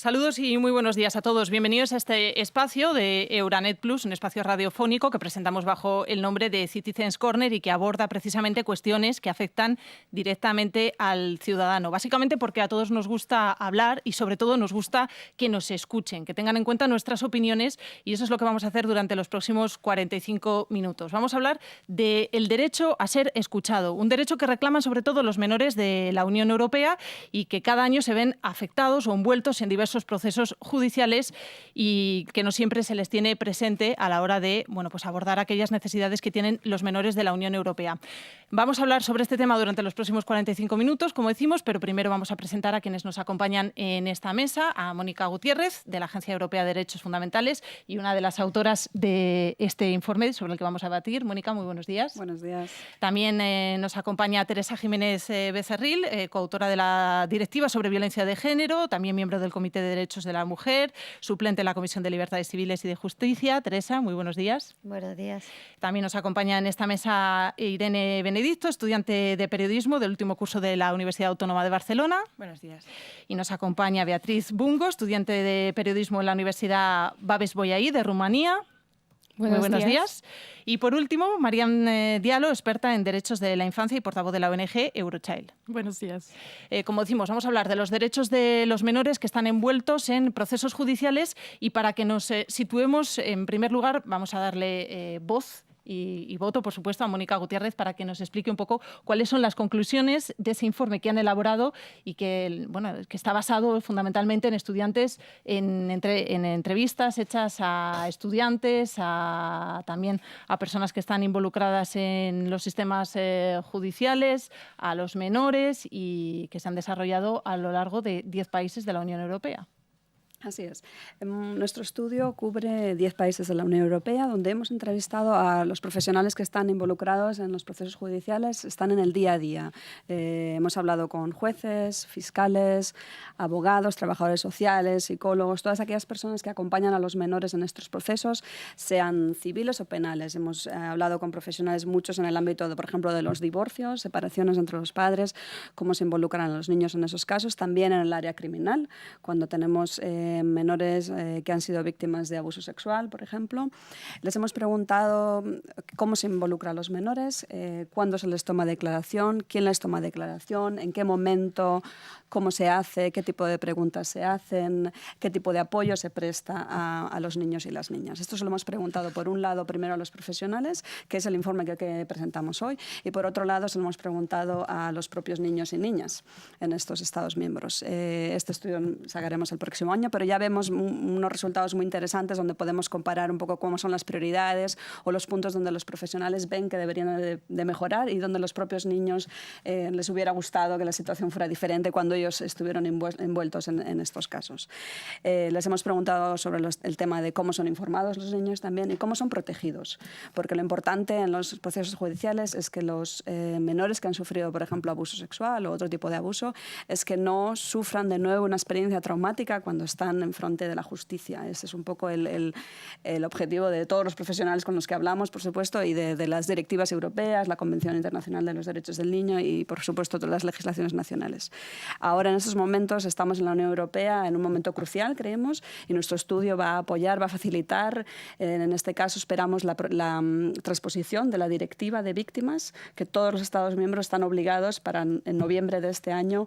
Saludos y muy buenos días a todos. Bienvenidos a este espacio de Euranet Plus, un espacio radiofónico que presentamos bajo el nombre de Citizens Corner y que aborda precisamente cuestiones que afectan directamente al ciudadano. Básicamente porque a todos nos gusta hablar y sobre todo nos gusta que nos escuchen, que tengan en cuenta nuestras opiniones, y eso es lo que vamos a hacer durante los próximos 45 minutos. Vamos a hablar del derecho a ser escuchado, un derecho que reclaman sobre todo los menores de la Unión Europea y que cada año se ven afectados o envueltos en diversos procesos judiciales y que no siempre se les tiene presente a la hora de abordar aquellas necesidades que tienen los menores de la Unión Europea. Vamos a hablar sobre este tema durante los próximos 45 minutos, como decimos, pero primero vamos a presentar a quienes nos acompañan en esta mesa, a Mónica Gutiérrez, de la Agencia Europea de Derechos Fundamentales y una de las autoras de este informe sobre el que vamos a debatir. Mónica, muy buenos días. Buenos días. También nos acompaña Teresa Jiménez Becerril, coautora de la Directiva sobre Violencia de Género, también miembro del Comité de Derechos de la Mujer, suplente en la Comisión de Libertades Civiles y de Justicia. Teresa, muy buenos días. Buenos días. También nos acompaña en esta mesa Irene Benedicto, estudiante de periodismo del último curso de la Universidad Autónoma de Barcelona. Buenos días. Y nos acompaña Beatriz Bungo, estudiante de periodismo en la Universidad Babes Bolyai de Rumanía. Muy buenos días. Y por último, Mariam Diallo, experta en derechos de la infancia y portavoz de la ONG Eurochild. Buenos días. Como decimos, vamos a hablar de los derechos de los menores que están envueltos en procesos judiciales, y para que nos situemos, en primer lugar, vamos a darle voz y voto, por supuesto, a Mónica Gutiérrez para que nos explique un poco cuáles son las conclusiones de ese informe que han elaborado y que está basado fundamentalmente en estudiantes, en entrevistas hechas a estudiantes, también a personas que están involucradas en los sistemas judiciales, a los menores, y que se han desarrollado a lo largo de 10 países de la Unión Europea. Así es. Nuestro estudio cubre 10 países de la Unión Europea, donde hemos entrevistado a los profesionales que están involucrados en los procesos judiciales, están en el día a día. Hemos hablado con jueces, fiscales, abogados, trabajadores sociales, psicólogos, todas aquellas personas que acompañan a los menores en estos procesos, sean civiles o penales. Hemos hablado con profesionales, muchos en el ámbito, por ejemplo, de los divorcios, separaciones entre los padres, cómo se involucran a los niños en esos casos, también en el área criminal, cuando tenemos menores que han sido víctimas de abuso sexual, por ejemplo. Les hemos preguntado cómo se involucra a los menores, cuándo se les toma declaración, quién les toma declaración, en qué momento, cómo se hace, qué tipo de preguntas se hacen, qué tipo de apoyo se presta a los niños y las niñas. Esto se lo hemos preguntado, por un lado, primero a los profesionales, que es el informe que presentamos hoy, y por otro lado se lo hemos preguntado a los propios niños y niñas en estos Estados miembros. Este estudio sacaremos el próximo año, pero ya vemos unos resultados muy interesantes donde podemos comparar un poco cómo son las prioridades o los puntos donde los profesionales ven que deberían de mejorar y donde los propios niños les hubiera gustado que la situación fuera diferente cuando ellos estuvieron envueltos en estos casos. Les hemos preguntado sobre el tema de cómo son informados los niños también y cómo son protegidos, porque lo importante en los procesos judiciales es que los menores que han sufrido, por ejemplo, abuso sexual o otro tipo de abuso, es que no sufran de nuevo una experiencia traumática cuando están en frente de la justicia. Ese es un poco el objetivo de todos los profesionales con los que hablamos, por supuesto, y de las directivas europeas, la Convención Internacional de los Derechos del Niño y, por supuesto, todas las legislaciones nacionales. Ahora, en estos momentos, estamos en la Unión Europea en un momento crucial, creemos, y nuestro estudio va a apoyar, va a facilitar. En este caso, esperamos la transposición de la Directiva de Víctimas, que todos los Estados miembros están obligados para, en noviembre de este año,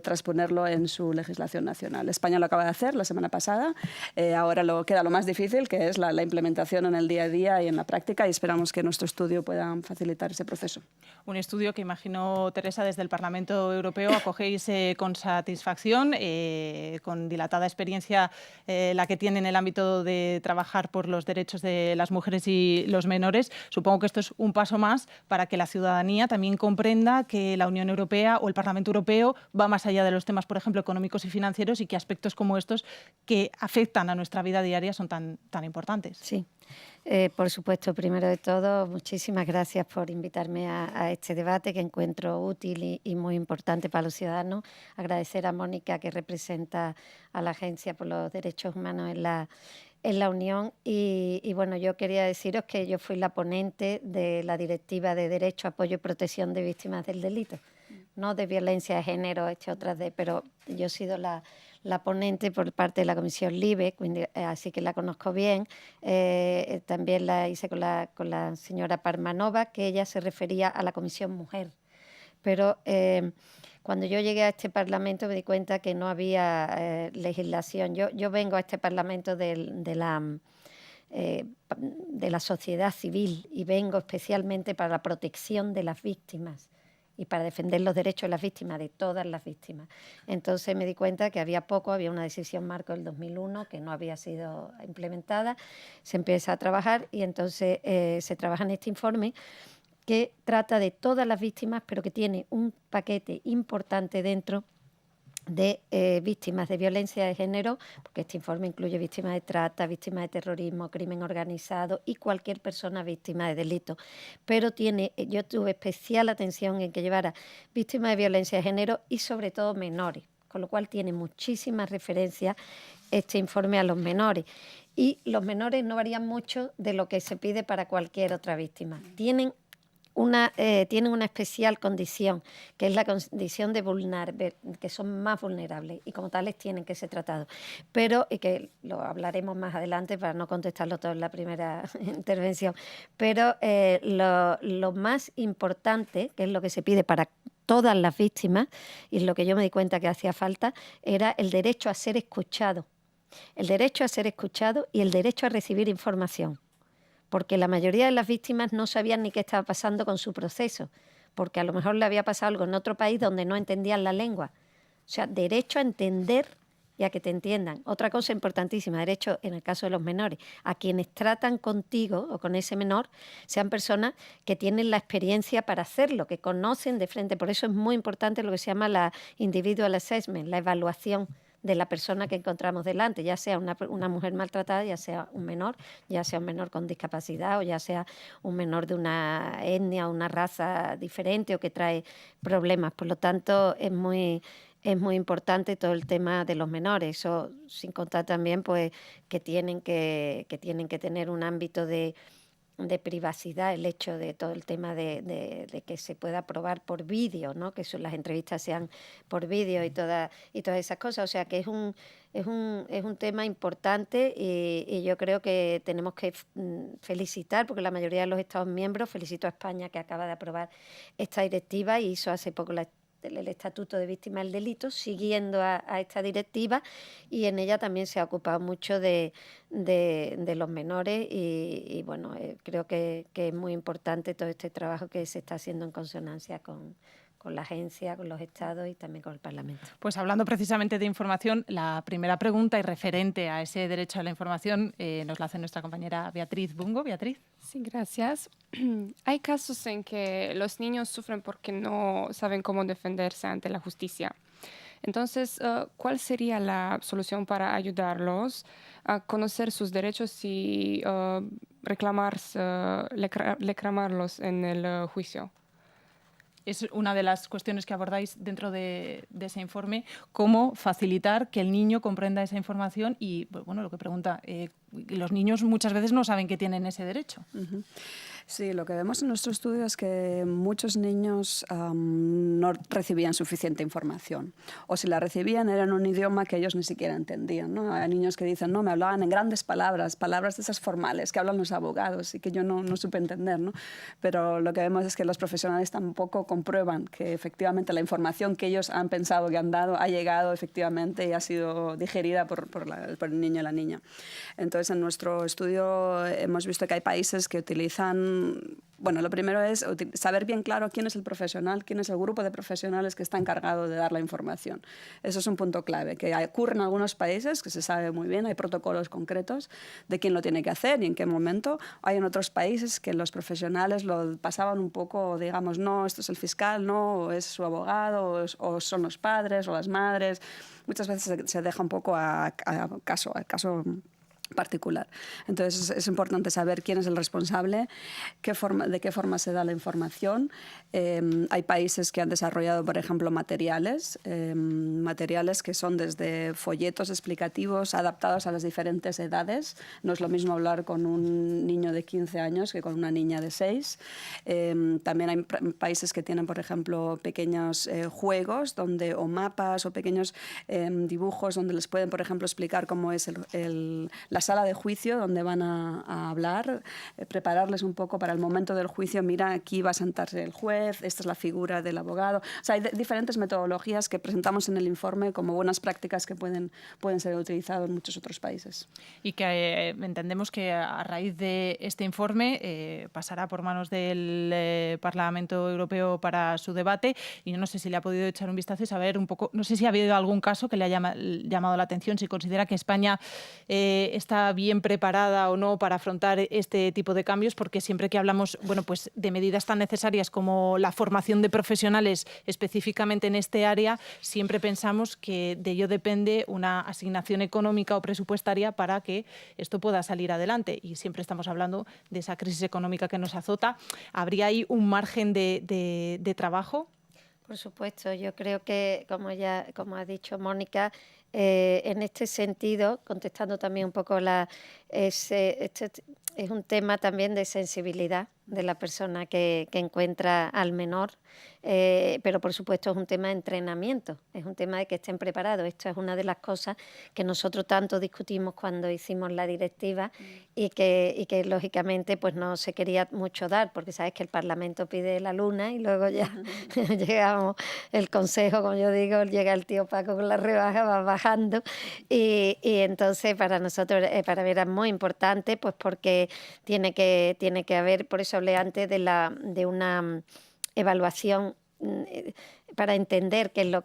transponerlo en su legislación nacional. España lo acaba de hacer la semana pasada. Ahora queda lo más difícil, que es la implementación en el día a día y en la práctica, y esperamos que nuestro estudio pueda facilitar ese proceso. Un estudio que imagino, Teresa, desde el Parlamento Europeo acogéis con satisfacción, con dilatada experiencia la que tiene en el ámbito de trabajar por los derechos de las mujeres y los menores. Supongo que esto es un paso más para que la ciudadanía también comprenda que la Unión Europea o el Parlamento Europeo va más allá de los temas, por ejemplo, económicos y financieros, y que aspectos como estos que afectan a nuestra vida diaria son tan importantes. Sí. Por supuesto, primero de todo, muchísimas gracias por invitarme a este debate que encuentro útil y muy importante para los ciudadanos. Agradecer a Mónica, que representa a la Agencia por los Derechos Humanos en la Unión. Y bueno, yo quería deciros que yo fui la ponente de la Directiva de Derecho, Apoyo y Protección de Víctimas del Delito, no de violencia de género, pero yo he sido la la ponente por parte de la Comisión LIBE, así que la conozco bien. También la hice con la señora Parmanova, que ella se refería a la Comisión Mujer. Pero cuando yo llegué a este Parlamento me di cuenta que no había legislación. Yo vengo a este Parlamento de la sociedad civil y vengo especialmente para la protección de las víctimas y para defender los derechos de las víctimas, de todas las víctimas. Entonces me di cuenta que había una decisión marco del 2001 que no había sido implementada. Se empieza a trabajar y entonces se trabaja en este informe que trata de todas las víctimas, pero que tiene un paquete importante dentro de víctimas de violencia de género, porque este informe incluye víctimas de trata, víctimas de terrorismo, crimen organizado y cualquier persona víctima de delito. Pero yo tuve especial atención en que llevara víctimas de violencia de género y sobre todo menores, con lo cual tiene muchísimas referencias este informe a los menores. Y los menores no varían mucho de lo que se pide para cualquier otra víctima. Tienen una especial condición, que es la condición de que son más vulnerables y como tales tienen que ser tratados. Pero, y que lo hablaremos más adelante para no contestarlo todo en la primera intervención, pero lo más importante, que es lo que se pide para todas las víctimas, y es lo que yo me di cuenta que hacía falta, era el derecho a ser escuchado. El derecho a ser escuchado y el derecho a recibir información. Porque la mayoría de las víctimas no sabían ni qué estaba pasando con su proceso, porque a lo mejor le había pasado algo en otro país donde no entendían la lengua. O sea, derecho a entender y a que te entiendan. Otra cosa importantísima, derecho, en el caso de los menores, a quienes tratan contigo o con ese menor, sean personas que tienen la experiencia para hacerlo, que conocen de frente. Por eso es muy importante lo que se llama la individual assessment, la evaluación de la persona que encontramos delante, ya sea una mujer maltratada, ya sea un menor con discapacidad o ya sea un menor de una etnia o una raza diferente o que trae problemas. Por lo tanto, es muy importante todo el tema de los menores, eso sin contar también pues que tienen que tener un ámbito de privacidad, el hecho de todo el tema de que se pueda probar por vídeo, ¿no? Que las entrevistas sean por vídeo y todas esas cosas. O sea que es un tema importante y yo creo que tenemos que felicitar, porque la mayoría de los Estados miembros, felicito a España que acaba de aprobar esta directiva y hizo hace poco el Estatuto de Víctimas del Delito, siguiendo a esta directiva, y en ella también se ha ocupado mucho de los menores y bueno, creo que es muy importante todo este trabajo que se está haciendo en consonancia con la agencia, con los estados y también con el Parlamento. Pues hablando precisamente de información, la primera pregunta y referente a ese derecho a la información nos la hace nuestra compañera Beatriz Bungo. Beatriz. Sí, gracias. Hay casos en que los niños sufren porque no saben cómo defenderse ante la justicia. Entonces, ¿cuál sería la solución para ayudarlos a conocer sus derechos y reclamarlos en el juicio? Es una de las cuestiones que abordáis dentro de ese informe, cómo facilitar que el niño comprenda esa información y, bueno, lo que pregunta, los niños muchas veces no saben que tienen ese derecho. Uh-huh. Sí, lo que vemos en nuestro estudio es que muchos niños no recibían suficiente información, o si la recibían era en un idioma que ellos ni siquiera entendían, ¿no? Hay niños que dicen, no, me hablaban en grandes palabras de esas formales que hablan los abogados y que yo no supe entender, ¿no? Pero lo que vemos es que los profesionales tampoco comprueban que efectivamente la información que ellos han pensado que han dado ha llegado efectivamente y ha sido digerida por el niño y la niña. Entonces, en nuestro estudio hemos visto que hay países que utilizan. Bueno, lo primero es saber bien claro quién es el profesional, quién es el grupo de profesionales que está encargado de dar la información. Eso es un punto clave, que ocurre en algunos países, que se sabe muy bien, hay protocolos concretos de quién lo tiene que hacer y en qué momento. Hay en otros países que los profesionales lo pasaban un poco, digamos, no, esto es el fiscal, no, o es su abogado, o son los padres o las madres. Muchas veces se deja un poco a caso particular. Entonces es importante saber quién es el responsable, de qué forma se da la información. Hay países que han desarrollado, por ejemplo, materiales que son desde folletos explicativos adaptados a las diferentes edades. No es lo mismo hablar con un niño de 15 años que con una niña de 6. También hay países que tienen, por ejemplo, pequeños juegos o mapas o pequeños dibujos donde les pueden, por ejemplo, explicar cómo es la sala de juicio donde van a hablar, prepararles un poco para el momento del juicio. Mira, aquí va a sentarse el juez, esta es la figura del abogado. O sea, hay diferentes metodologías que presentamos en el informe como buenas prácticas que pueden ser utilizadas en muchos otros países. Y que entendemos que a raíz de este informe pasará por manos del Parlamento Europeo para su debate, y no sé si le ha podido echar un vistazo y saber un poco, no sé si ha habido algún caso que le haya llamado la atención, si considera que España está bien preparada o no para afrontar este tipo de cambios, porque siempre que hablamos pues de medidas tan necesarias como la formación de profesionales específicamente en este área, siempre pensamos que de ello depende una asignación económica o presupuestaria para que esto pueda salir adelante. Y siempre estamos hablando de esa crisis económica que nos azota. ¿Habría ahí un margen de trabajo? Por supuesto, yo creo que, como ha dicho Mónica, en este sentido, contestando también un poco este es un tema también de sensibilidad de la persona que encuentra al menor, pero por supuesto es un tema de entrenamiento, es un tema de que estén preparados. Esto es una de las cosas que nosotros tanto discutimos cuando hicimos la directiva y que lógicamente pues no se quería mucho dar, porque sabes que el Parlamento pide la luna y luego ya llegamos, el Consejo, como yo digo, llega el tío Paco con la rebaja, va bajando y entonces para nosotros, para Vera es muy importante, pues porque tiene que haber, por eso hablé antes de una evaluación para entender qué es lo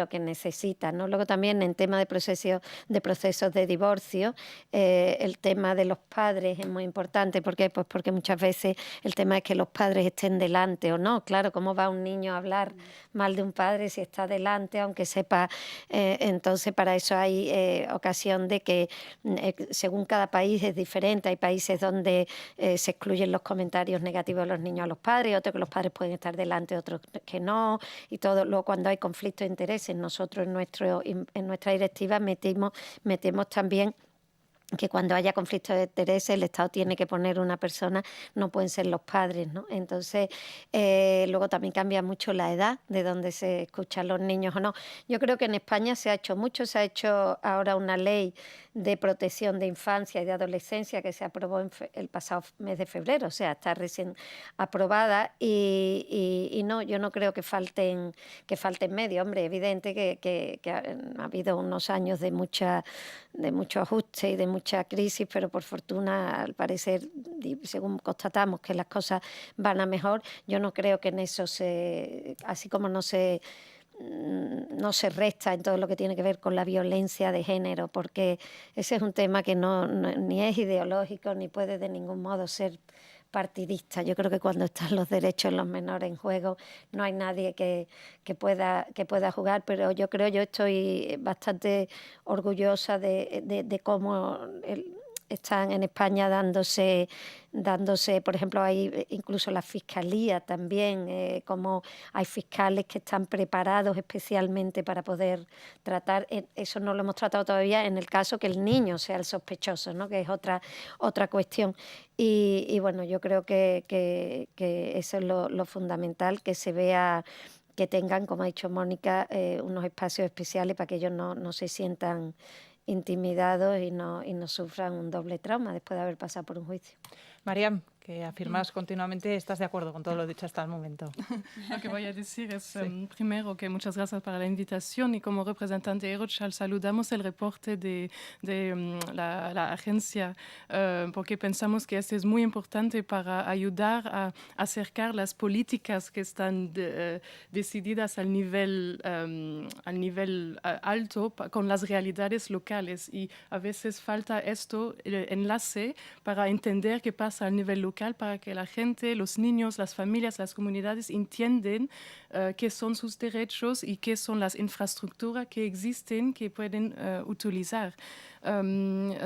que necesita, ¿no? Luego también en tema de procesos de divorcio, el tema de los padres es muy importante. ¿Por qué? Pues porque muchas veces el tema es que los padres estén delante o no. Claro, ¿cómo va un niño a hablar mal de un padre si está delante, aunque sepa? Entonces, para eso hay ocasión de que según cada país es diferente. Hay países donde se excluyen los comentarios negativos de los niños a los padres, otros que los padres pueden estar delante, otros que no, y todo. Luego, cuando hay conflicto de intereses, nosotros en nuestra directiva metemos también que cuando haya conflicto de intereses el Estado tiene que poner una persona, no pueden ser los padres, ¿no? Entonces, luego también cambia mucho la edad de donde se escuchan los niños o no. Yo creo que en España se ha hecho mucho, se ha hecho ahora una ley de protección de infancia y de adolescencia que se aprobó el pasado mes de febrero, o sea, está recién aprobada y no, yo no creo que falten medios. Hombre, evidente que ha habido unos años de mucho ajuste y de mucha crisis, pero por fortuna, al parecer, según constatamos que las cosas van a mejor, yo no creo que en eso así como no se resta en todo lo que tiene que ver con la violencia de género, porque ese es un tema que ni es ideológico ni puede de ningún modo ser partidista. Yo creo que cuando están los derechos de los menores en juego no hay nadie que pueda jugar, pero yo estoy bastante orgullosa de cómo están en España dándose, por ejemplo, hay incluso la Fiscalía también, como hay fiscales que están preparados especialmente para poder tratar, eso no lo hemos tratado todavía en el caso que el niño sea el sospechoso, ¿no? Que es otra cuestión. Y bueno, yo creo que eso es lo fundamental, que se vea, que tengan, como ha dicho Mónica, unos espacios especiales para que ellos no se sientan intimidados y no sufran un doble trauma después de haber pasado por un juicio. Mariam, que afirmas continuamente, ¿estás de acuerdo con todo lo dicho hasta el momento? Lo que voy a decir es, primero, que muchas gracias para la invitación y como representante de Erochal saludamos el reporte de la agencia porque pensamos que esto es muy importante para ayudar a acercar las políticas que están decididas al nivel alto con las realidades locales y a veces falta esto, el enlace para entender qué pasa al nivel local local para que la gente, los niños, las familias, las comunidades entiendan qué son sus derechos y qué son las infraestructuras que existen que pueden utilizar.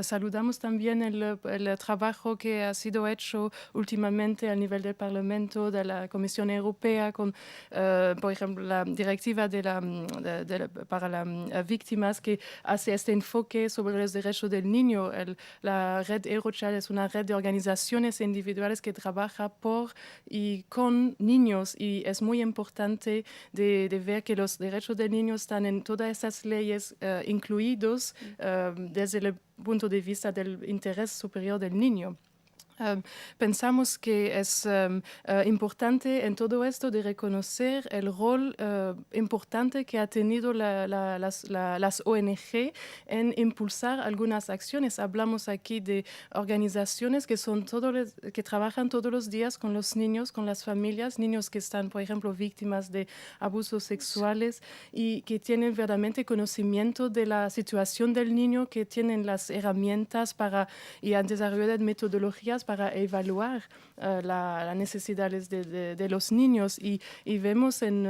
Saludamos también el trabajo que ha sido hecho últimamente a nivel del Parlamento, de la Comisión Europea, con, por ejemplo, la directiva para las víctimas, que hace este enfoque sobre los derechos del niño. La red Eurochild es una red de organizaciones individuales que trabaja por y con niños, y es muy importante de ver que los derechos del niño están en todas esas leyes incluidos desde el punto de vista del interés superior del niño. Pensamos que es importante en todo esto de reconocer el rol importante que ha tenido las ONG en impulsar algunas acciones. Hablamos aquí de organizaciones que trabajan todos los días con los niños, con las familias, niños que están, por ejemplo, víctimas de abusos sexuales y que tienen verdaderamente conocimiento de la situación del niño, que tienen las herramientas y han desarrollado metodologías para evaluar las necesidades de los niños, y vemos en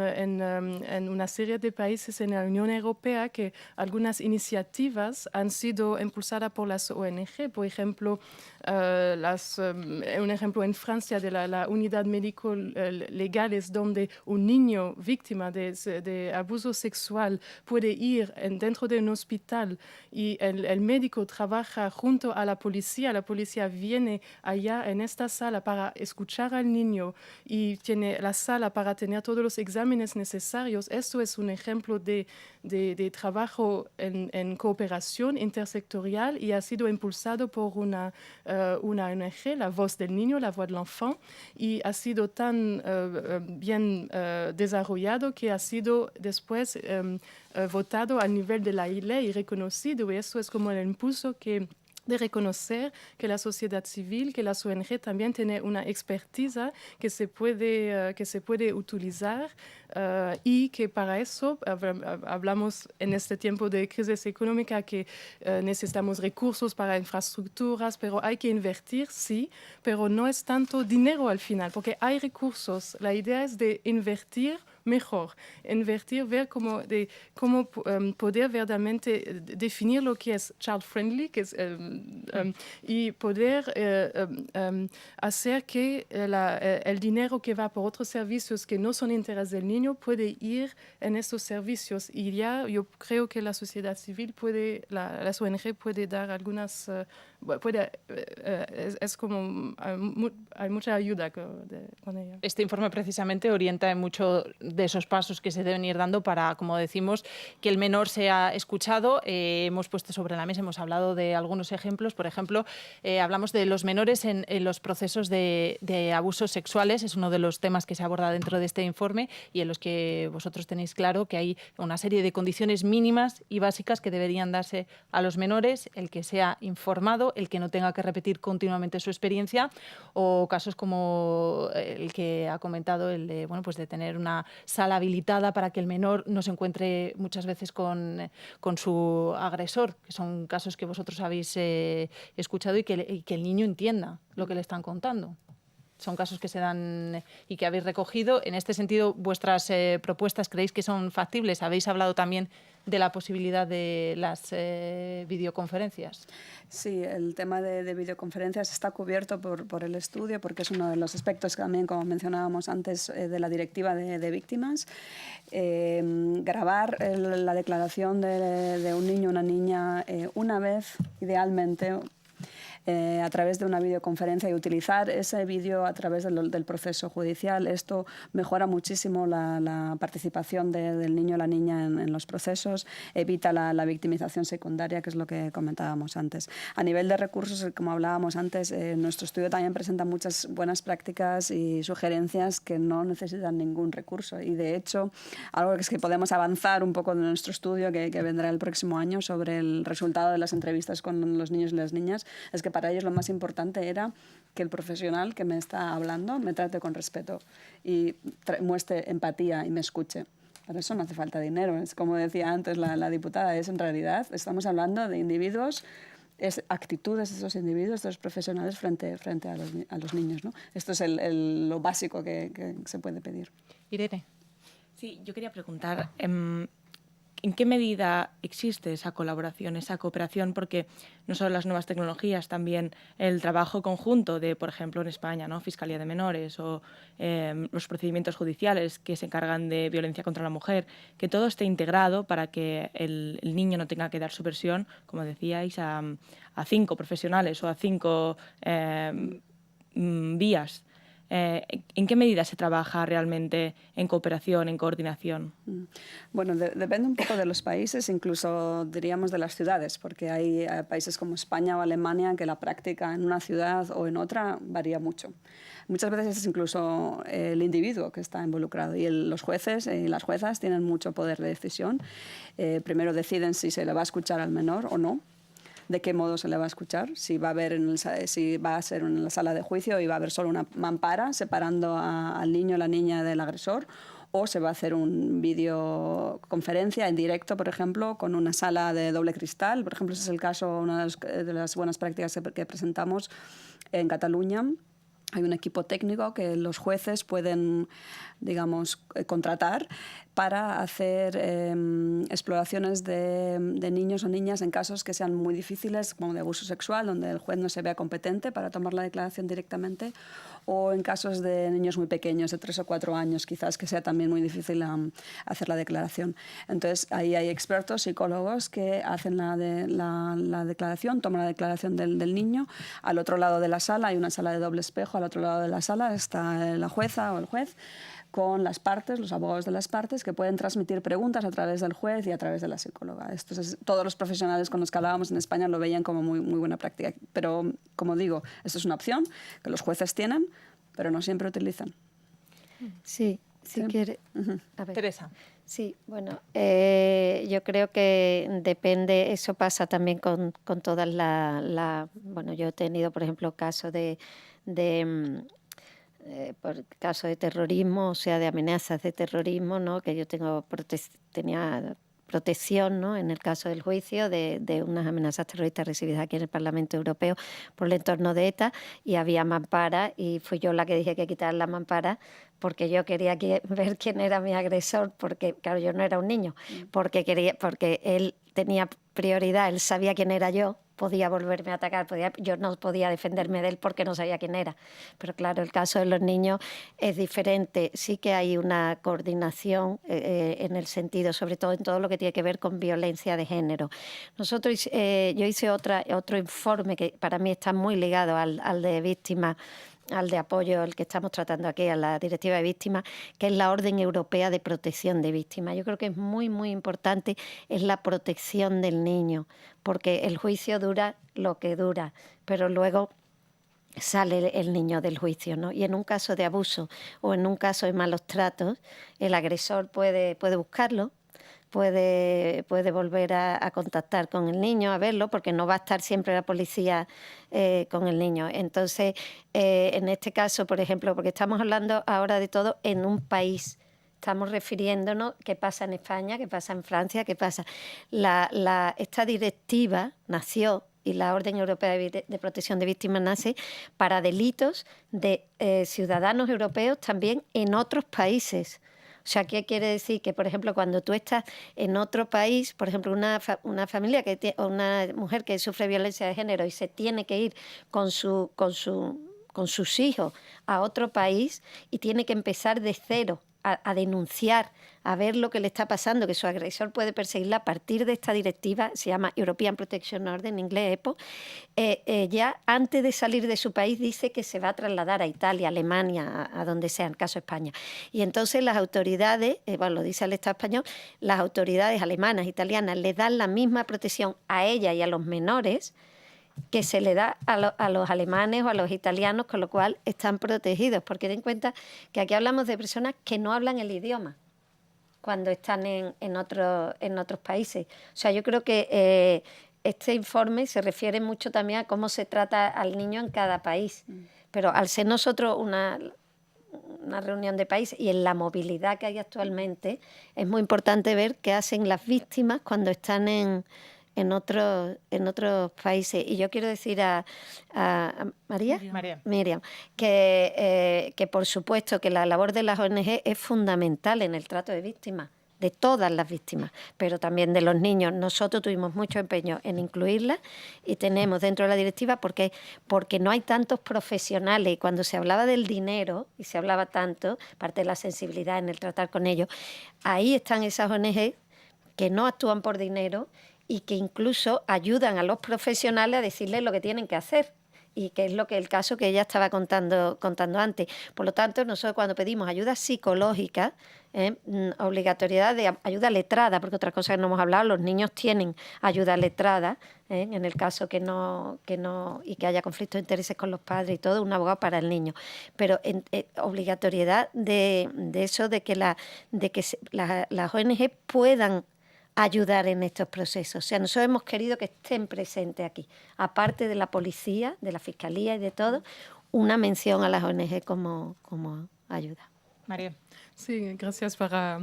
una serie de países en la Unión Europea que algunas iniciativas han sido impulsadas por las ONG. Por ejemplo, un ejemplo en Francia de la unidad médico-legales, donde un niño víctima de abuso sexual puede ir dentro de un hospital y el médico trabaja junto a la policía viene allá en esta sala para escuchar al niño y tiene la sala para tener todos los exámenes necesarios. Esto es un ejemplo de trabajo en cooperación intersectorial, y ha sido impulsado por una ONG, La Voz del Niño, La Voix de l'Enfant, y ha sido tan bien desarrollado que ha sido después votado a nivel de la ley y reconocido, y eso es como el impulso de reconocer que la sociedad civil, que las ONG también tienen una expertiza que se puede utilizar, y que para eso hablamos en este tiempo de crisis económica que necesitamos recursos para infraestructuras, pero hay que invertir, sí, pero no es tanto dinero al final, porque hay recursos. La idea es de invertir mejor, ver cómo poder verdaderamente definir lo que es child friendly, que es, y poder hacer que el dinero que va por otros servicios que no son interés del niño puede ir en estos servicios. Y ya yo creo que la sociedad civil las ONG puede dar algunas, es como hay mucha ayuda con ella. Este informe precisamente orienta en mucho de esos pasos que se deben ir dando para, como decimos, que el menor sea escuchado. Hemos puesto sobre la mesa, hemos hablado de algunos ejemplos. Por ejemplo, hablamos de los menores en los procesos de abusos sexuales. Es uno de los temas que se aborda dentro de este informe, y en los que vosotros tenéis claro que hay una serie de condiciones mínimas y básicas que deberían darse a los menores: el que sea informado, el que no tenga que repetir continuamente su experiencia, o casos como el que ha comentado, el de, pues de tener una sala habilitada para que el menor no se encuentre muchas veces con su agresor, que son casos que vosotros habéis escuchado, y que el niño entienda lo que le están contando. Son casos que se dan y que habéis recogido. En este sentido, ¿vuestras propuestas creéis que son factibles? Habéis hablado también de la posibilidad de las videoconferencias. Sí, el tema de videoconferencias está cubierto por el estudio, porque es uno de los aspectos que también, como mencionábamos antes, de la directiva de víctimas. Grabar la declaración de un niño o una niña una vez, idealmente, a través de una videoconferencia, y utilizar ese vídeo a través del proceso judicial. Esto mejora muchísimo la participación del niño o la niña en los procesos, evita la victimización secundaria, que es lo que comentábamos antes. A nivel de recursos, como hablábamos antes, nuestro estudio también presenta muchas buenas prácticas y sugerencias que no necesitan ningún recurso, y de hecho algo que es que podemos avanzar un poco de nuestro estudio que vendrá el próximo año sobre el resultado de las entrevistas con los niños y las niñas, es que para ellos lo más importante era que el profesional que me está hablando me trate con respeto y muestre empatía y me escuche. Para eso no hace falta dinero. Es como decía antes la diputada, en realidad estamos hablando de individuos es actitudes de esos individuos, de los profesionales frente a los niños, ¿no? Esto es lo básico que se puede pedir. Irene. Sí, yo quería preguntar, ¿en qué medida existe esa colaboración, esa cooperación? Porque no solo las nuevas tecnologías, también el trabajo conjunto de, por ejemplo, en España, ¿no? Fiscalía de Menores o los procedimientos judiciales que se encargan de violencia contra la mujer, que todo esté integrado para que el niño no tenga que dar su versión, como decíais, a 5 profesionales o a 5 vías. ¿En qué medida se trabaja realmente en cooperación, en coordinación? Bueno, depende un poco de los países, incluso diríamos de las ciudades, porque hay países como España o Alemania que la práctica en una ciudad o en otra varía mucho. Muchas veces es incluso el individuo que está involucrado y los jueces y las juezas tienen mucho poder de decisión. Primero deciden si se le va a escuchar al menor o no, de qué modo se le va a escuchar, si va a ser en la sala de juicio y va a haber solo una mampara separando al niño o la niña del agresor, o se va a hacer un videoconferencia en directo, por ejemplo, con una sala de doble cristal. Por ejemplo, ese es el caso, una de las buenas prácticas que presentamos en Cataluña. Hay un equipo técnico que los jueces pueden, digamos, contratar para hacer exploraciones de niños o niñas en casos que sean muy difíciles, como de abuso sexual, donde el juez no se vea competente para tomar la declaración directamente, o en casos de niños muy pequeños, de 3 o 4 años, quizás que sea también muy difícil hacer la declaración. Entonces, ahí hay expertos, psicólogos, que hacen la declaración, toman la declaración del niño. Al otro lado de la sala hay una sala de doble espejo, al otro lado de la sala está la jueza o el juez, con las partes, los abogados de las partes, que pueden transmitir preguntas a través del juez y a través de la psicóloga. Todos los profesionales con los que hablábamos en España lo veían como muy, muy buena práctica. Pero, como digo, esto es una opción que los jueces tienen, pero no siempre utilizan. Sí, si quiere. A ver. Teresa. Sí, bueno, yo creo que depende, eso pasa también con todas bueno, yo he tenido, por ejemplo, casos por caso de terrorismo, o sea, de amenazas de terrorismo, ¿no? Que yo tenía protección, ¿no? En el caso del juicio de unas amenazas terroristas recibidas aquí en el Parlamento Europeo por el entorno de ETA, y había mampara y fui yo la que dije que quitar la mampara porque yo quería ver quién era mi agresor, porque claro, yo no era un niño, porque él tenía prioridad, él sabía quién era yo, podía volverme a atacar, yo no podía defenderme de él porque no sabía quién era. Pero claro, el caso de los niños es diferente. Sí que hay una coordinación en el sentido, sobre todo en todo lo que tiene que ver con violencia de género. Yo hice otro informe que para mí está muy ligado al de víctimas, al de apoyo, el que estamos tratando aquí, a la Directiva de Víctimas, que es la Orden Europea de Protección de Víctimas. Yo creo que es muy, muy importante, es la protección del niño, porque el juicio dura lo que dura, pero luego sale el niño del juicio, ¿no? Y en un caso de abuso o en un caso de malos tratos, el agresor puede buscarlo, puede volver a contactar con el niño, a verlo, porque no va a estar siempre la policía con el niño. Entonces, en este caso, por ejemplo, porque estamos hablando ahora de todo en un país, estamos refiriéndonos qué pasa en España, qué pasa en Francia, qué pasa. Esta directiva nació, y la Orden Europea de Protección de Víctimas nace para delitos de ciudadanos europeos también en otros países. O sea, ¿qué quiere decir? Que, por ejemplo, cuando tú estás en otro país, por ejemplo, una familia o una mujer que sufre violencia de género y se tiene que ir con sus hijos a otro país y tiene que empezar de cero a denunciar, a ver lo que le está pasando, que su agresor puede perseguirla a partir de esta directiva, se llama European Protection Order, en inglés EPO, ya antes de salir de su país dice que se va a trasladar a Italia, Alemania, a donde sea, en el caso de España. Y entonces las autoridades, lo dice el Estado español, las autoridades alemanas, italianas, le dan la misma protección a ella y a los menores que se le da a los alemanes o a los italianos, con lo cual están protegidos, porque ten en cuenta que aquí hablamos de personas que no hablan el idioma cuando están en otros países. O sea, yo creo que este informe se refiere mucho también a cómo se trata al niño en cada país, pero al ser nosotros una reunión de países y en la movilidad que hay actualmente, es muy importante ver qué hacen las víctimas cuando están en otros países. Y yo quiero decir a Miriam, que por supuesto que la labor de las ONG es fundamental en el trato de víctimas, de todas las víctimas, pero también de los niños. Nosotros tuvimos mucho empeño en incluirlas y tenemos dentro de la directiva porque no hay tantos profesionales. Y cuando se hablaba del dinero, y se hablaba tanto, parte de la sensibilidad en el tratar con ellos, ahí están esas ONG que no actúan por dinero y que incluso ayudan a los profesionales a decirles lo que tienen que hacer. Y que es el caso que ella estaba contando antes. Por lo tanto, nosotros cuando pedimos ayuda psicológica, obligatoriedad de ayuda letrada, porque otra cosa que no hemos hablado, los niños tienen ayuda letrada, en el caso que no y que haya conflictos de intereses con los padres y todo, un abogado para el niño. Pero obligatoriedad de eso, de que las ONG puedan ayudar en estos procesos. O sea, nosotros hemos querido que estén presentes aquí, aparte de la policía, de la fiscalía y de todo, una mención a las ONG como ayuda. María. Sí, gracias para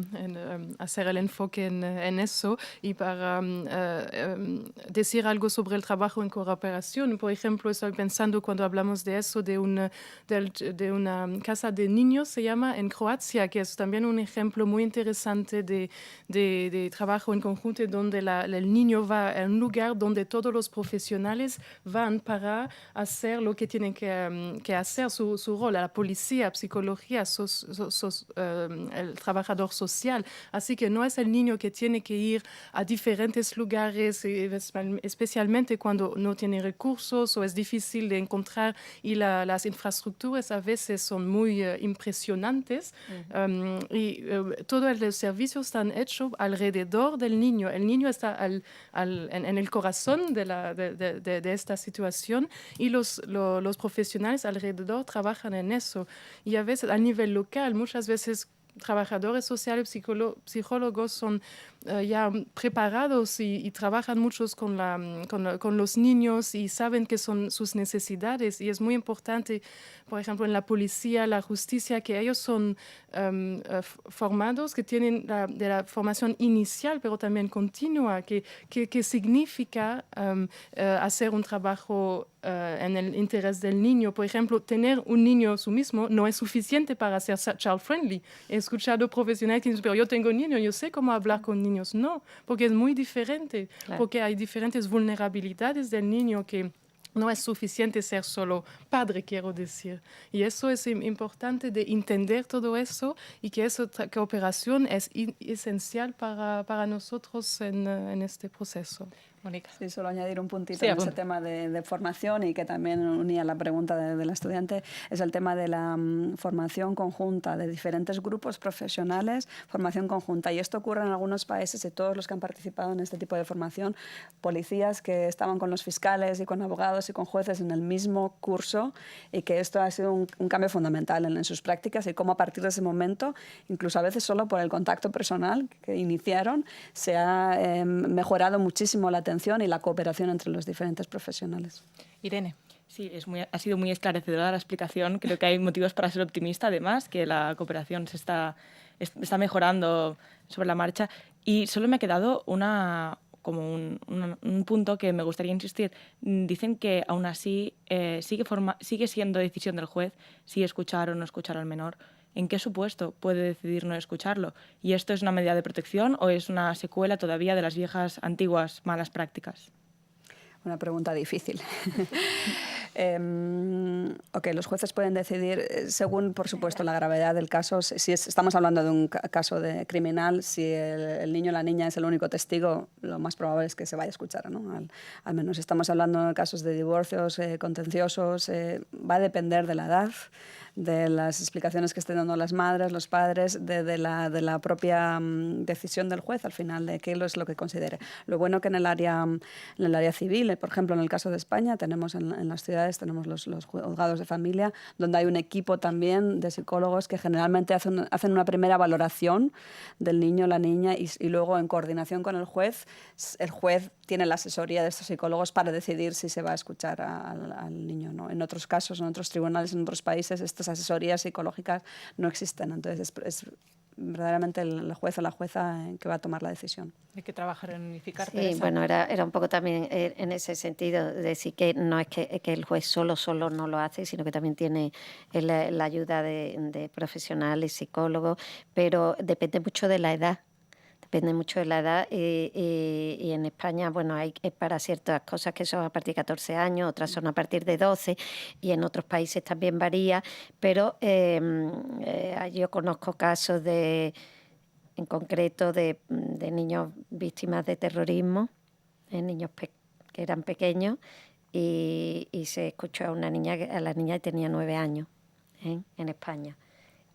hacer el enfoque en eso y para decir algo sobre el trabajo en cooperación. Por ejemplo, estoy pensando cuando hablamos de eso, de una casa de niños, se llama, en Croacia, que es también un ejemplo muy interesante de trabajo en conjunto, donde el niño va a un lugar donde todos los profesionales van para hacer lo que tienen que hacer, su rol, la policía, psicología, el trabajador social. Así que no es el niño que tiene que ir a diferentes lugares, especialmente cuando no tiene recursos o es difícil de encontrar, y las infraestructuras a veces son muy impresionantes. Todos los servicios están hechos alrededor del niño. El niño está en el corazón de esta situación, y los profesionales alrededor trabajan en eso. Y a veces a nivel local, muchas veces trabajadores sociales, psicólogos son ya preparados y trabajan muchos con los niños y saben qué son sus necesidades, y es muy importante, por ejemplo, en la policía, la justicia, que ellos son formados, que tienen de la formación inicial, pero también continua, que significa hacer un trabajo en el interés del niño. Por ejemplo, tener un niño su mismo no es suficiente para ser child-friendly. He escuchado profesionales que dicen, pero yo tengo un niño, yo sé cómo hablar con niños. No, porque es muy diferente, claro. Porque hay diferentes vulnerabilidades del niño que no es suficiente ser solo padre, quiero decir. Y eso es importante de entender todo eso, y que esa cooperación es esencial para nosotros en este proceso. Mónica. Sí, solo añadir un puntito en ese tema de formación, y que también unía la pregunta de la estudiante, es el tema de la formación conjunta de diferentes grupos profesionales, formación conjunta. Y esto ocurre en algunos países, y todos los que han participado en este tipo de formación, policías que estaban con los fiscales y con abogados y con jueces en el mismo curso, y que esto ha sido un cambio fundamental en sus prácticas, y cómo a partir de ese momento, incluso a veces solo por el contacto personal que iniciaron, se ha mejorado muchísimo la atención y la cooperación entre los diferentes profesionales. Irene. Sí, ha sido muy esclarecedora la explicación. Creo que hay motivos para ser optimista, además, que la cooperación se está mejorando sobre la marcha. Y solo me ha quedado un punto que me gustaría insistir. Dicen que aún así sigue siendo decisión del juez si escuchar o no escuchar al menor. ¿En qué supuesto puede decidir no escucharlo? ¿Y esto es una medida de protección o es una secuela todavía de las viejas, antiguas, malas prácticas? Una pregunta difícil. Los jueces pueden decidir según, por supuesto, la gravedad del caso. Si estamos hablando de un caso criminal, si el niño o la niña es el único testigo, lo más probable es que se vaya a escuchar, ¿no? Al menos si estamos hablando de casos de divorcios contenciosos, va a depender de la edad, de las explicaciones que estén dando las madres, los padres, de la propia decisión del juez al final, de qué es lo que considere. Lo bueno que en el área civil, por ejemplo, en el caso de España, tenemos en las ciudades tenemos los juzgados de familia, donde hay un equipo también de psicólogos que generalmente hacen una primera valoración del niño o la niña, y luego, en coordinación con el juez tiene la asesoría de estos psicólogos para decidir si se va a escuchar al niño o no. En otros casos, en otros tribunales, en otros países, estas asesorías psicológicas no existen. Entonces verdaderamente el juez o la jueza que va a tomar la decisión. Hay que trabajar en unificar. Sí, bueno, era un poco también en ese sentido, decir que no es que el juez solo no lo hace, sino que también tiene la ayuda de profesionales, psicólogos, pero depende mucho de la edad. Depende mucho de la edad y en España, bueno, hay para ciertas cosas que son a partir de 14 años, otras son a partir de 12 y en otros países también varía, pero yo conozco casos en concreto de niños víctimas de terrorismo, niños que eran pequeños y se escuchó a la niña que tenía 9 años en España.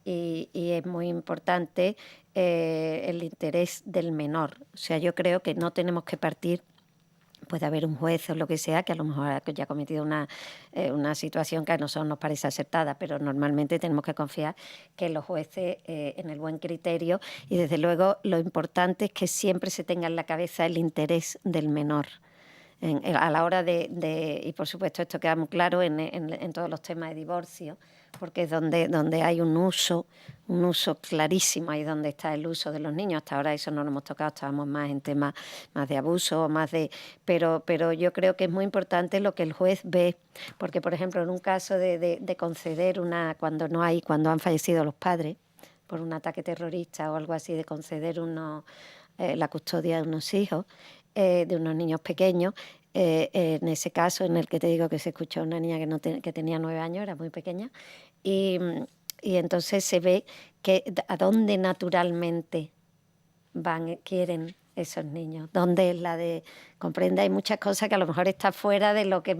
Y es muy importante el interés del menor. O sea, yo creo que no tenemos que partir, puede haber un juez o lo que sea, que a lo mejor ya ha cometido una situación que a nosotros nos parece acertada, pero normalmente tenemos que confiar que los jueces en el buen criterio y desde luego lo importante es que siempre se tenga en la cabeza el interés del menor. A la hora y por supuesto esto queda muy claro en todos los temas de divorcio, porque es donde hay un uso clarísimo, ahí donde está el uso de los niños. Hasta ahora eso no lo hemos tocado, estábamos más en temas más de abuso, pero yo creo que es muy importante lo que el juez ve, porque por ejemplo en un caso de conceder cuando han fallecido los padres por un ataque terrorista o algo así, de conceder la custodia de unos hijos, de unos niños pequeños, en ese caso en el que te digo que se escuchó a una niña que tenía 9 años, era muy pequeña, y entonces se ve que a dónde naturalmente quieren esos niños, dónde es la de... Comprende, hay muchas cosas que a lo mejor está fuera de lo que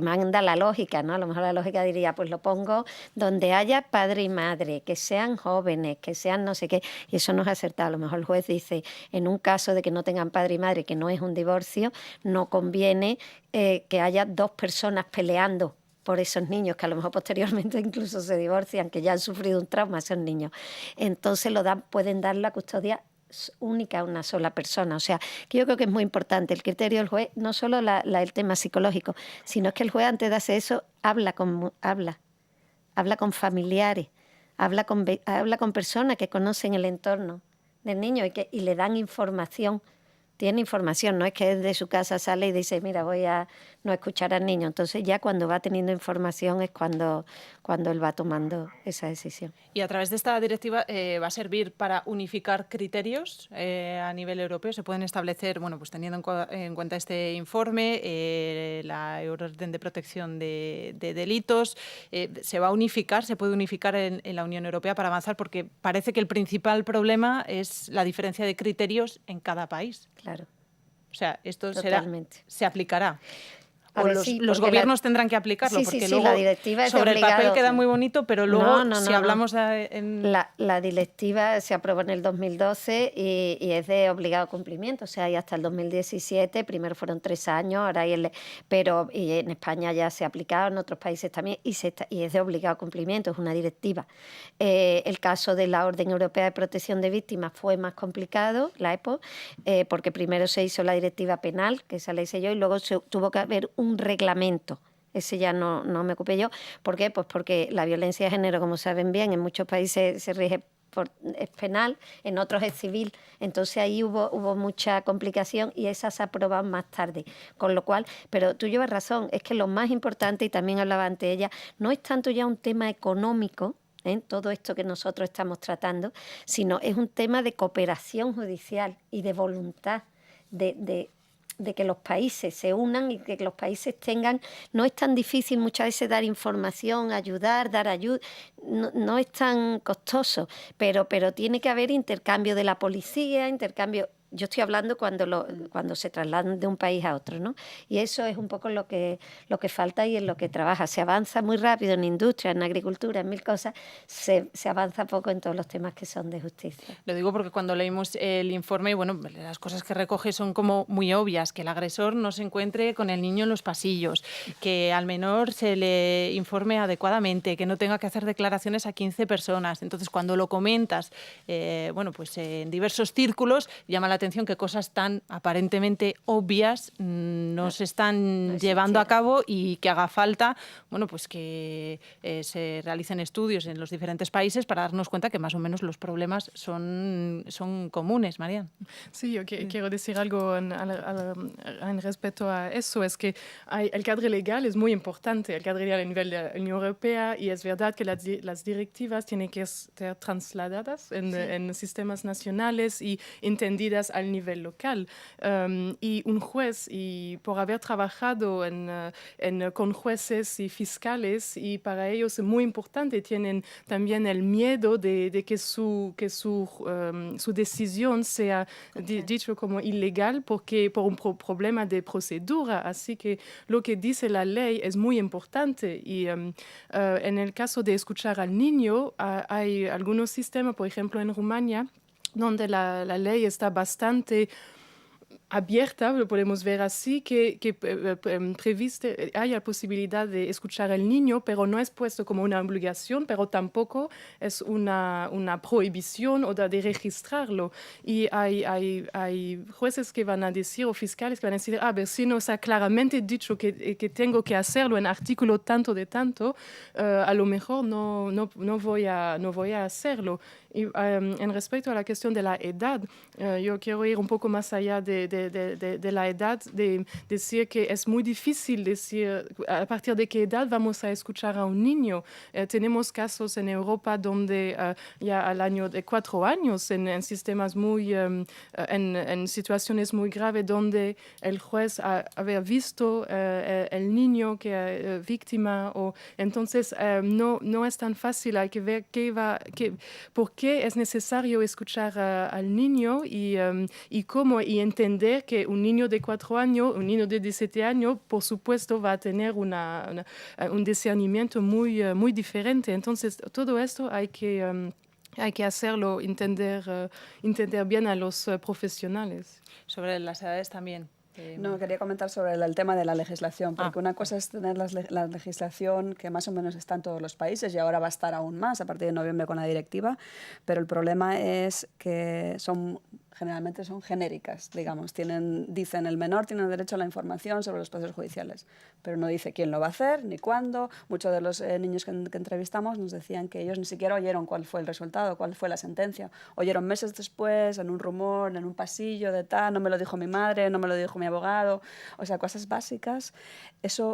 manda la lógica, ¿no? A lo mejor la lógica diría, pues lo pongo donde haya padre y madre, que sean jóvenes, que sean no sé qué, y eso no es acertado. A lo mejor el juez dice, en un caso de que no tengan padre y madre, que no es un divorcio, no conviene que haya 2 personas peleando por esos niños, que a lo mejor posteriormente incluso se divorcian, que ya han sufrido un trauma esos niños. Entonces pueden dar la custodia única a una sola persona. O sea, que yo creo que es muy importante el criterio del juez, no solo el tema psicológico, sino es que el juez antes de hacer eso habla con familiares, habla con personas que conocen el entorno del niño y le dan información. Tiene información, no es que desde su casa sale y dice, mira, voy a no escuchar al niño. Entonces ya cuando va teniendo información es cuando él va tomando esa decisión. Y a través de esta directiva va a servir para unificar criterios a nivel europeo. Se pueden establecer, bueno, pues teniendo en cuenta este informe, la Orden de Protección de Delitos, se va a unificar, se puede unificar en la Unión Europea para avanzar, porque parece que el principal problema es la diferencia de criterios en cada país. Claro. O sea, esto se aplicará. O los gobiernos tendrán que aplicarlo, porque luego la directiva es sobre obligado, el papel queda muy bonito, pero luego hablamos La directiva se aprobó en el 2012 y es de obligado cumplimiento, o sea, hay hasta el 2017, primero fueron 3 años, ahora y en España ya se ha aplicado, en otros países también, y es de obligado cumplimiento, es una directiva. El caso de la Orden Europea de Protección de Víctimas fue más complicado, la EPO, porque primero se hizo la directiva penal, que esa la hice yo, y luego tuvo que haber un reglamento. Ese ya no me ocupé yo. ¿Por qué? Pues porque la violencia de género, como saben bien, en muchos países se rige es penal, en otros es civil. Entonces ahí hubo mucha complicación y esas se aprobaban más tarde. Con lo cual, pero tú llevas razón, es que lo más importante, y también hablaba ante ella, no es tanto ya un tema económico, todo esto que nosotros estamos tratando, sino es un tema de cooperación judicial y de voluntad de que los países se unan y que los países tengan... No es tan difícil muchas veces dar información, dar ayuda, no es tan costoso, pero tiene que haber intercambio de la policía, intercambio... Yo estoy hablando cuando se trasladan de un país a otro, ¿no? Y eso es un poco lo que falta y en lo que trabaja. Se avanza muy rápido en industria, en agricultura, en 1000 cosas. Se avanza poco en todos los temas que son de justicia. Lo digo porque cuando leímos el informe, bueno, las cosas que recoge son como muy obvias. Que el agresor no se encuentre con el niño en los pasillos, que al menor se le informe adecuadamente, que no tenga que hacer declaraciones a 15 personas. Entonces, cuando lo comentas, bueno, pues en diversos círculos, llama la atención que cosas tan aparentemente obvias no se están llevando a cabo y que haga falta, bueno, pues que se realicen estudios en los diferentes países para darnos cuenta que más o menos los problemas son comunes, Marian. Sí, yo quiero decir algo en respecto a eso, es que el cadre legal es muy importante, el cadre legal a nivel de la Unión Europea, y es verdad que las directivas tienen que ser trasladadas en sistemas nacionales y entendidas al nivel local. Y un juez, y por haber trabajado con jueces y fiscales, y para ellos es muy importante, tienen también el miedo de que su decisión sea dicho como ilegal por un problema de procedura. Así que lo que dice la ley es muy importante. Y en el caso de escuchar al niño, hay algunos sistemas, por ejemplo en Rumania, donde la ley está bastante abierta, lo podemos ver así, que hay la posibilidad de escuchar al niño, pero no es puesto como una obligación, pero tampoco es una prohibición o de registrarlo. Y hay jueces que van a decir, o fiscales que van a decir, a ver, si no está claramente dicho que tengo que hacerlo en artículo tanto de tanto, a lo mejor no voy a hacerlo. Y en respecto a la cuestión de la edad, yo quiero ir un poco más allá de la edad, de decir que es muy difícil decir a partir de qué edad vamos a escuchar a un niño. Tenemos casos en Europa donde ya al año de 4 años, en sistemas muy, en situaciones muy graves, donde el juez haber visto el niño que es víctima, entonces no es tan fácil. Hay que ver por qué es necesario escuchar al niño y cómo, y entender que un niño de 4 años, un niño de 17 años, por supuesto, va a tener un discernimiento muy diferente. Entonces, todo esto hay que hacerlo, entender bien a los profesionales. Sobre las edades también. No, quería comentar sobre el tema de la legislación, porque una cosa es tener la legislación que más o menos está en todos los países y ahora va a estar aún más a partir de noviembre con la directiva, pero el problema es que generalmente son genéricas, digamos. Dicen el menor tiene derecho a la información sobre los procesos judiciales, pero no dice quién lo va a hacer ni cuándo. Muchos de los niños que entrevistamos nos decían que ellos ni siquiera oyeron cuál fue el resultado, cuál fue la sentencia. Oyeron meses después, en un rumor, en un pasillo de tal, no me lo dijo mi madre, no me lo dijo mi abogado. O sea, cosas básicas.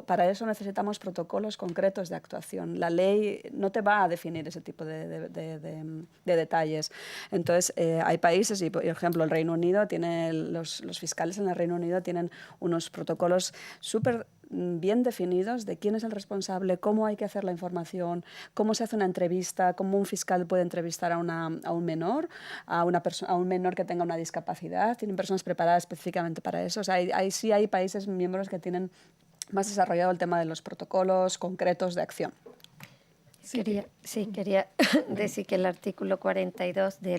Para eso necesitamos protocolos concretos de actuación. La ley no te va a definir ese tipo de detalles. Entonces, hay países, y por ejemplo, el Reino Unido tiene, los fiscales en el Reino Unido tienen unos protocolos súper bien definidos de quién es el responsable, cómo hay que hacer la información, cómo se hace una entrevista, cómo un fiscal puede entrevistar a un menor, a un menor que tenga una discapacidad. Tienen personas preparadas específicamente para eso. O sea, sí hay países miembros que tienen más desarrollado el tema de los protocolos concretos de acción. Quería decir que el artículo 42 de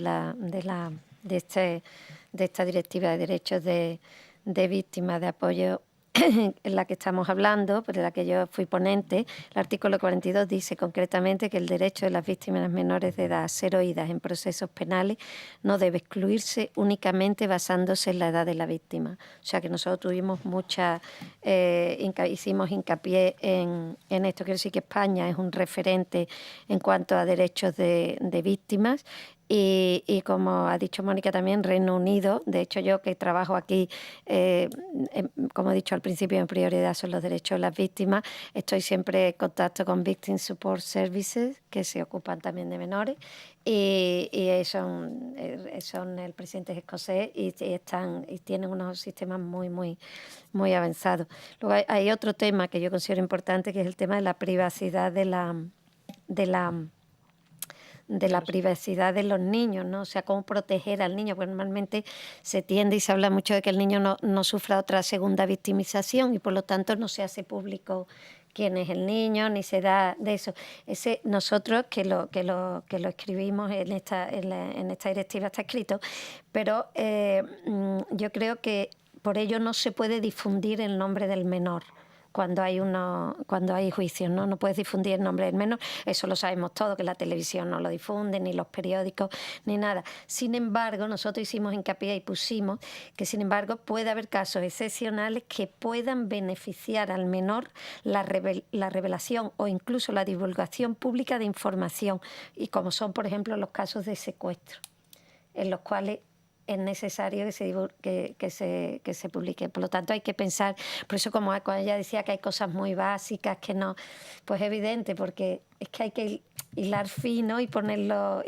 esta Directiva de Derechos de Víctimas de Apoyo en la que estamos hablando, por la que yo fui ponente, el artículo 42 dice concretamente que el derecho de las víctimas menores de edad a ser oídas en procesos penales no debe excluirse únicamente basándose en la edad de la víctima. O sea que nosotros tuvimos hicimos hincapié en esto. Quiero decir que España es un referente en cuanto a derechos de víctimas. Y como ha dicho Mónica también, Reino Unido, de hecho yo que trabajo aquí, como he dicho al principio, en prioridad son los derechos de las víctimas. Estoy siempre en contacto con Victim Support Services, que se ocupan también de menores, y son el presidente escocés y tienen unos sistemas muy avanzados. Luego hay otro tema que yo considero importante, que es el tema de la privacidad de la privacidad de los niños, ¿no? O sea, cómo proteger al niño, porque normalmente se tiende y se habla mucho de que el niño no sufra otra segunda victimización y por lo tanto no se hace público quién es el niño, ni se da de eso. Nosotros que lo escribimos en esta directiva está escrito, pero yo creo que por ello no se puede difundir el nombre del menor cuando hay juicios, ¿no? No puedes difundir el nombre del menor, eso lo sabemos todos, que la televisión no lo difunde, ni los periódicos, ni nada. Sin embargo, nosotros hicimos hincapié y pusimos que, sin embargo, puede haber casos excepcionales que puedan beneficiar al menor la revelación o incluso la divulgación pública de información, y como son, por ejemplo, los casos de secuestro, en los cuales es necesario que se publique. Por lo tanto, hay que pensar, por eso como cuando ella decía que hay cosas muy básicas que no, pues es evidente, porque es que hay que hilar fino y ponerlo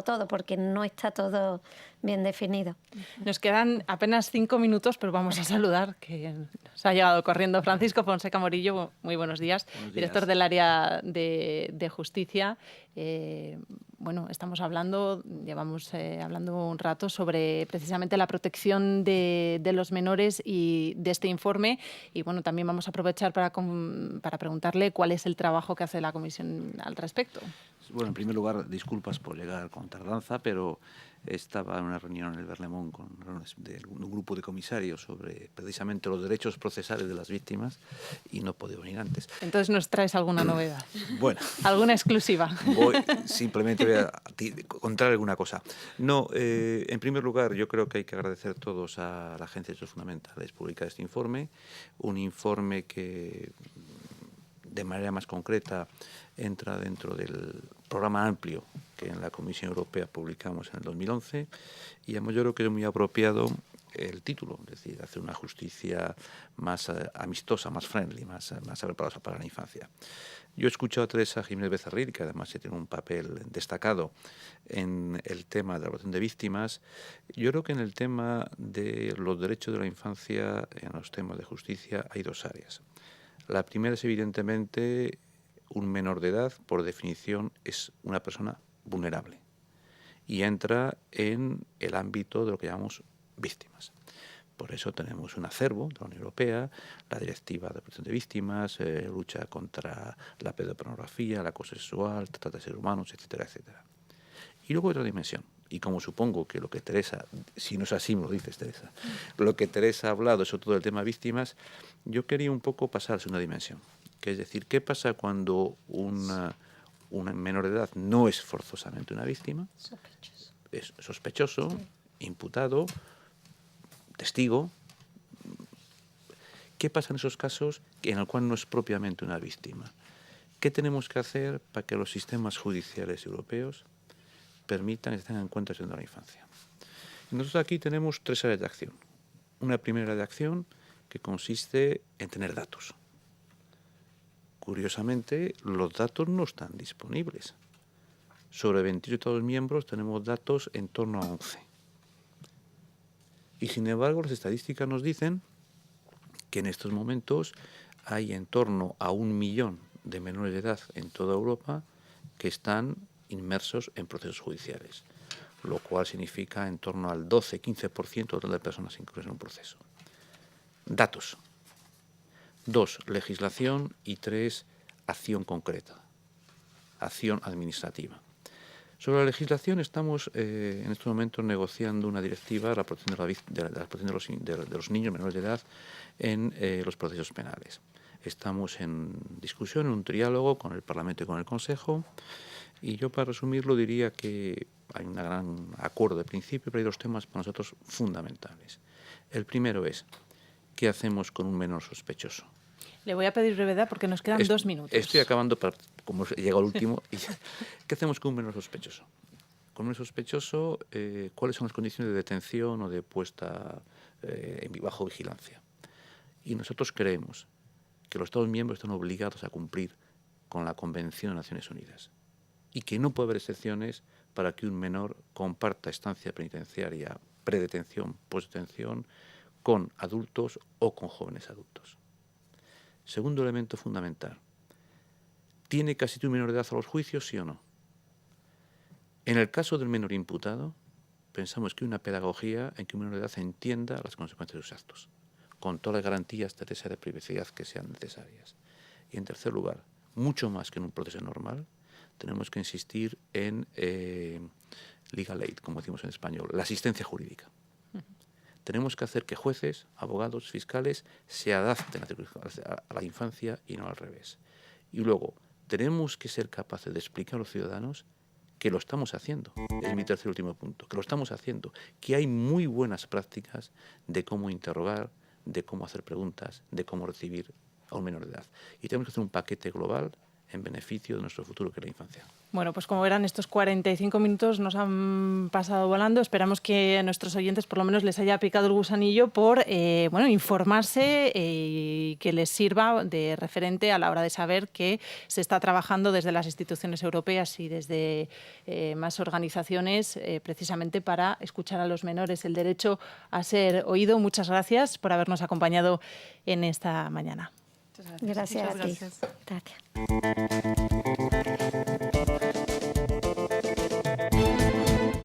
todo, porque no está todo bien definido. Nos quedan apenas 5 minutos, pero vamos a saludar, que nos ha llegado corriendo Francisco Fonseca Morillo. Muy buenos días, director del área de justicia. Bueno, llevamos hablando un rato sobre precisamente la protección de los menores y de este informe, y bueno, también vamos a aprovechar para preguntarle cuál es el trabajo que hace la Comisión al respecto. Bueno, en primer lugar, disculpas por llegar con tardanza, pero estaba en una reunión en el Berlemont con un grupo de comisarios sobre precisamente los derechos procesales de las víctimas y no he podido venir antes. Entonces, ¿nos traes alguna novedad? Bueno. ¿Alguna exclusiva? Simplemente voy a contar alguna cosa. No, en primer lugar, yo creo que hay que agradecer todos a la Agencia de Derechos Fundamentales publicar este informe, un informe que de manera más concreta entra dentro del programa amplio que en la Comisión Europea publicamos en el 2011, y además yo creo que es muy apropiado el título, es decir, hacer una justicia más amistosa, más friendly, más preparada para la infancia. Yo he escuchado a Teresa Jiménez Becerril, que además tiene un papel destacado en el tema de la protección de víctimas. Yo creo que en el tema de los derechos de la infancia, en los temas de justicia, hay dos áreas. La primera es, evidentemente, un menor de edad, por definición, es una persona vulnerable y entra en el ámbito de lo que llamamos víctimas. Por eso tenemos un acervo de la Unión Europea, la Directiva de Protección de Víctimas, lucha contra la pedopornografía, el acoso sexual, trata de seres humanos, etcétera, etcétera. Y luego otra dimensión, y como supongo que lo que Teresa, si no es así, me lo dices, Teresa, lo que Teresa ha hablado sobre todo el tema víctimas, yo quería un poco pasarse una dimensión, que es decir, ¿qué pasa cuando un menor de edad no es forzosamente una víctima? Sospechoso. Es sospechoso, sí. Imputado, testigo. ¿Qué pasa en esos casos en el cual no es propiamente una víctima? ¿Qué tenemos que hacer para que los sistemas judiciales europeos permitan que se tengan en cuenta el de la infancia? Nosotros aquí tenemos 3 áreas de acción. Una primera área de acción que consiste en tener datos. Curiosamente, los datos no están disponibles. Sobre 28 Estados miembros tenemos datos en torno a 11. Y sin embargo, las estadísticas nos dicen que en estos momentos hay en torno a 1 millón de menores de edad en toda Europa que están inmersos en procesos judiciales, lo cual significa en torno al 12-15% de personas incluidas en un proceso. Datos. 2, legislación, y 3, acción concreta, acción administrativa. Sobre la legislación estamos en estos momentos negociando una directiva para la protección de los niños menores de edad en los procesos penales. Estamos en discusión, en un triálogo con el Parlamento y con el Consejo, y yo, para resumirlo, diría que hay un gran acuerdo de principio, pero hay 2 temas para nosotros fundamentales. El primero es, ¿qué hacemos con un menor sospechoso? Le voy a pedir brevedad porque nos quedan 2 minutos. Estoy acabando, como llega el último. ¿Qué hacemos con un menor sospechoso? Con un menor sospechoso, ¿cuáles son las condiciones de detención o de puesta bajo vigilancia? Y nosotros creemos que los Estados miembros están obligados a cumplir con la Convención de Naciones Unidas y que no puede haber excepciones para que un menor comparta estancia penitenciaria, predetención, postdetención, con adultos o con jóvenes adultos. Segundo elemento fundamental, ¿tiene que asistir un menor de edad a los juicios, sí o no? En el caso del menor imputado, pensamos que hay una pedagogía en que un menor de edad entienda las consecuencias de sus actos, con todas las garantías de privacidad que sean necesarias. Y en tercer lugar, mucho más que en un proceso normal, tenemos que insistir en legal aid, como decimos en español, la asistencia jurídica. tenemos que hacer que jueces, abogados, fiscales se adapten a la infancia y no al revés. Y luego, tenemos que ser capaces de explicar a los ciudadanos que lo estamos haciendo. Es mi tercer y último punto, que lo estamos haciendo, que hay muy buenas prácticas de cómo interrogar, de cómo hacer preguntas, de cómo recibir a un menor de edad. Y tenemos que hacer un paquete global en beneficio de nuestro futuro, que es la infancia. Bueno, pues como verán, estos 45 minutos nos han pasado volando. Esperamos que a nuestros oyentes por lo menos les haya picado el gusanillo por informarse y que les sirva de referente a la hora de saber que se está trabajando desde las instituciones europeas y desde más organizaciones precisamente para escuchar a los menores, el derecho a ser oído. Muchas gracias por habernos acompañado en esta mañana. Gracias a ti. Gracias. Gracias.